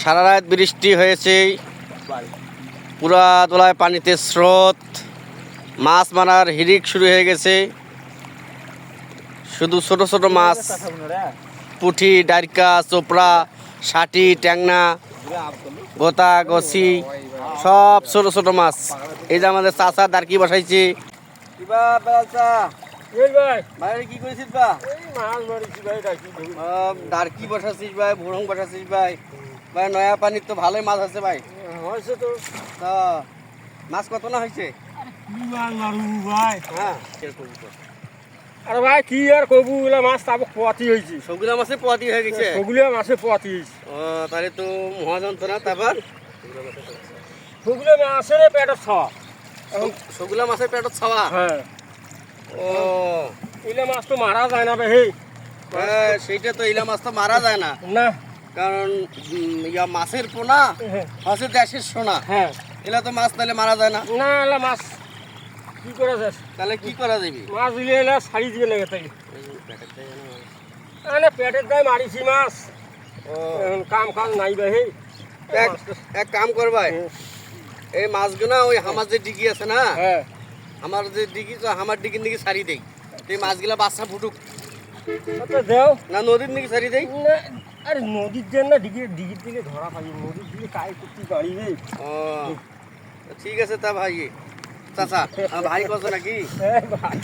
সারা রাত বৃষ্টি হয়েছে, পুরা দোলায় পানিতে স্রোত, মাছ মারার হিড়িক শুরু হয়ে গেছে। শুধু ছোট ছোট মাছ, পুঁটি, ডারকা, চোপড়া, ষাটি, ট্যাংনা, গোতা, গছি, সব ছোট ছোট মাছ। এই যে আমাদের চাচা দারকি বসাইছে। কি করেছিস বা? দারকি বসাছিস ভাই, ভুরং বসাছিস ভাই। ভাই নয়া পানির তো ভালোই মাছ আছে ভাই। তা মাছ কত না হয়েছে? আরে ভাই কি আর কবু ওগুলা মাছ তারপর পোয়াতি হয়েছে। সগুলা মাছে পোয়াতি হয়ে গেছে। সগুলা মাছে পোয়াতি হয়েছে। ও তাহলে তো মহাযন্ত্রণা। তারপর সগুলা মাছের পেটের ছাওয়া। সগুলা মাছের পেটত ছাওয়া। হ্যাঁ। ও ইলা মাছ তো মারা যায় না বে হে। সেইটা তো ইলা মাছ তো মারা যায় না, না কারণ ইয়া মাছের পোনা হচ্ছে দেশের সোনা। হ্যাঁ, এলা তো মাছ তাহলে মারা যায় না। না এলা মাছ কি করা যায়? তাহলে কি করা যাবে? মাছ দিলে এলা ছাড়ি দিয়ে লেগে থাকে। আরে পেটের দায় মারিছি মাছ। ও কাম কাজ নাই বে হে। এক কাম কর ভাই, এই মাছগুনা ওই আমার যে ডিগি আছে না, হ্যাঁ, আমার যে ডিগি, তো আমার ডিগির দিকে ছাড়ি দেই। এই মাছগুলা বাচ্চা ফুটুক। আচ্ছা দেও না নদীর দিকে ছাড়ি দেই? না, আরে নদীর জন্য ডিগির দিকে ধরা পাই। নদীর দিকে কাই করতে পারি রে। ও ঠিক আছে তা ভাই। চাচা ভাই কত নাকি? হ্যাঁ ভাই।